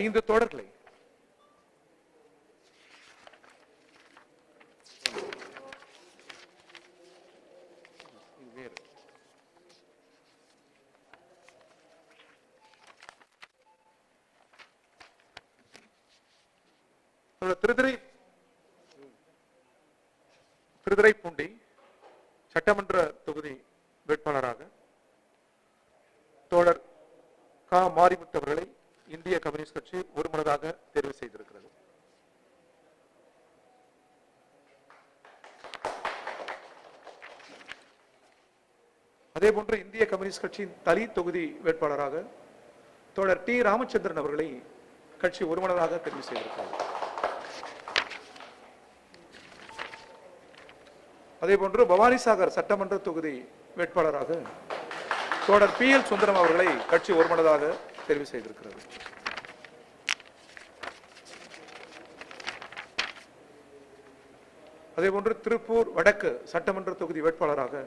5 தோழர்களை திருத்துறைப்பூண்டி சட்டமன்ற தொகுதி வேட்பாளராக தோழர் கா மாரிமுத்து அவர்களை இந்திய கம்யூனிஸ்ட் கட்சி ஒருமனதாக தேர்வு செய்திருக்கிறது. அதேபோன்று இந்திய கம்யூனிஸ்ட் கட்சியின் தளி தொகுதி வேட்பாளராக தோழர் டி ராமச்சந்திரன் அவர்களை கட்சி ஒருமனதாக தெரிவு செய்திருக்கிறது. அதேபோன்று பவானிசாகர் சட்டமன்ற தொகுதி வேட்பாளராக தோழர் பி எல் சுந்தரம் அவர்களை கட்சி ஒருமனதாக தெரிவு செய்திருக்கிறது. அதேபோன்று திருப்பூர் வடக்கு சட்டமன்ற தொகுதி வேட்பாளராக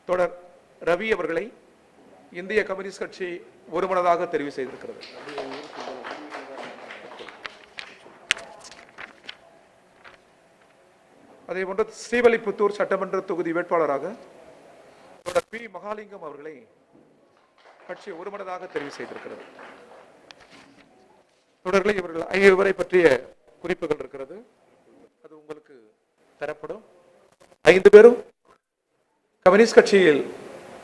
தோழர் ரவி அவர்களை இந்திய கம்யூனிஸ்ட் கட்சி ஒருமனதாக தெரிவு செய்திருக்கிறது. அதேபோன்று ஸ்ரீவல்லிபுத்தூர் சட்டமன்ற தொகுதி வேட்பாளராக தோழர் பி மகாலிங்கம் அவர்களை கட்சி ஒருமனதாக தெரிவு செய்திருக்கிறது. தொடர்களை இவர்கள் 5 பேரை பற்றிய குறிப்புகள் இருக்கிறது, அது உங்களுக்கு தரப்படும். 5 பேரும் கம்யூனிஸ்ட் கட்சியில்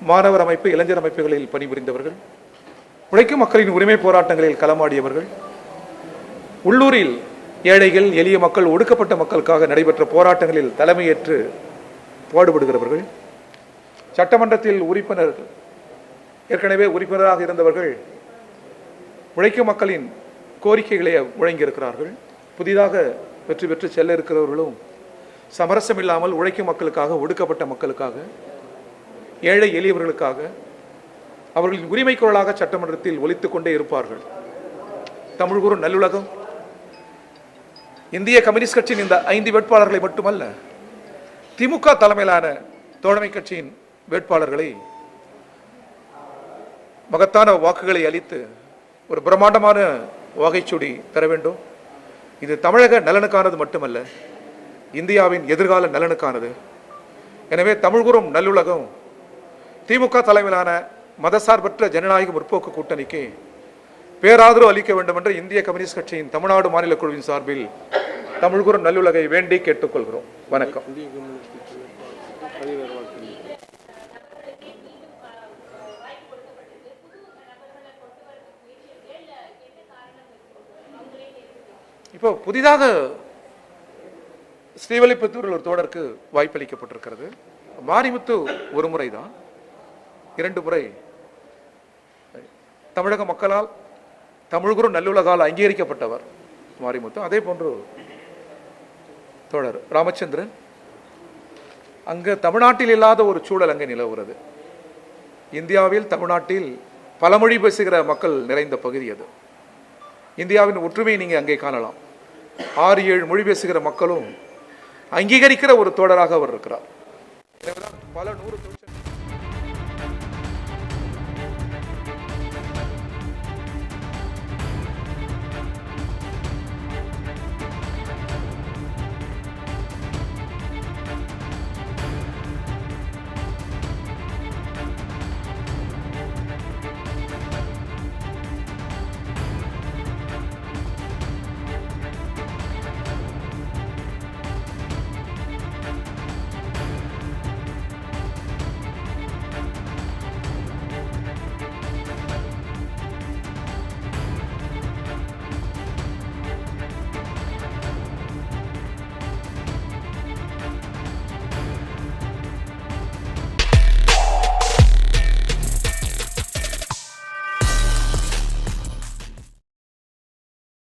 மாணவர் அமைப்பு, இளைஞர் அமைப்புகளில் பணிபுரிந்தவர்கள், உழைக்கும் மக்களின் உரிமை போராட்டங்களில் களமாடியவர்கள், உள்ளூரில் ஏழைகள், எளிய மக்கள், ஒடுக்கப்பட்ட மக்களுக்காக நடைபெற்ற போராட்டங்களில் தலைமையேற்று பாடுபடுகிறவர்கள், சட்டமன்றத்தில் ஏற்கனவே உறுப்பினராக இருந்தவர்கள், உழைக்கும் மக்களின் கோரிக்கைகளை முழங்கியிருக்கிறார்கள். புதிதாக வெற்றி பெற்று செல்ல இருக்கிறவர்களும் சமரசம் இல்லாமல் உழைக்கும் மக்களுக்காக, ஒடுக்கப்பட்ட மக்களுக்காக, ஏழை எளியவர்களுக்காக அவர்களின் உரிமை குரலாக சட்டமன்றத்தில் ஒலித்துக் கொண்டே இருப்பார்கள். தமிழ் கூறும் நல்லுலகம் இந்திய கம்யூனிஸ்ட் கட்சியின் இந்த 5 வேட்பாளர்களை மட்டுமல்ல, திமுக தலைமையிலான தோழமை கட்சியின் வேட்பாளர்களை மகத்தான வாக்குகளை அளித்து ஒரு பிரம்மாண்டமான வாகைச்சூடி தர வேண்டும். இது தமிழக நலனுக்கானது மட்டுமல்ல, இந்தியாவின் எதிர்கால நலனுக்கானது. எனவே தமிழ் கூறும் நல்லுலகம் திமுக தலைமையிலான மதசார்பற்ற ஜனநாயக முற்போக்கு கூட்டணிக்கு பேராதரவு அளிக்க வேண்டும் என்று இந்திய கம்யூனிஸ்ட் கட்சியின் தமிழ்நாடு மாநில குழுவின் சார்பில் தமிழ் கூறும் நல்லுலகை வேண்டி கேட்டுக்கொள்கிறோம். வணக்கம். இப்போ புதிதாக ஸ்ரீவல்லிபுத்தூரில் ஒரு தோழருக்கு வாய்ப்பளிக்கப்பட்டிருக்கிறது. மாரிமுத்து ஒரு முறை தான், 2 முறை தமிழக மக்களால் தமிழ்குரு நல்லுலகால் அங்கீகரிக்கப்பட்டவர் மாரிமுத்து. அதே போன்று தோழர் ராமச்சந்திரன், அங்கு தமிழ்நாட்டில் இல்லாத ஒரு சூழல் அங்கே நிலவுகிறது. இந்தியாவில், தமிழ்நாட்டில் பல மொழி பேசுகிற மக்கள் நிறைந்த பகுதி அது. இந்தியாவின் ஒற்றுமையை நீங்கள் அங்கே காணலாம். 6-7 மொழி பேசுகிற மக்களும் அங்கீகரிக்கிற ஒரு தோழராக அவர் இருக்கிறார். பல 100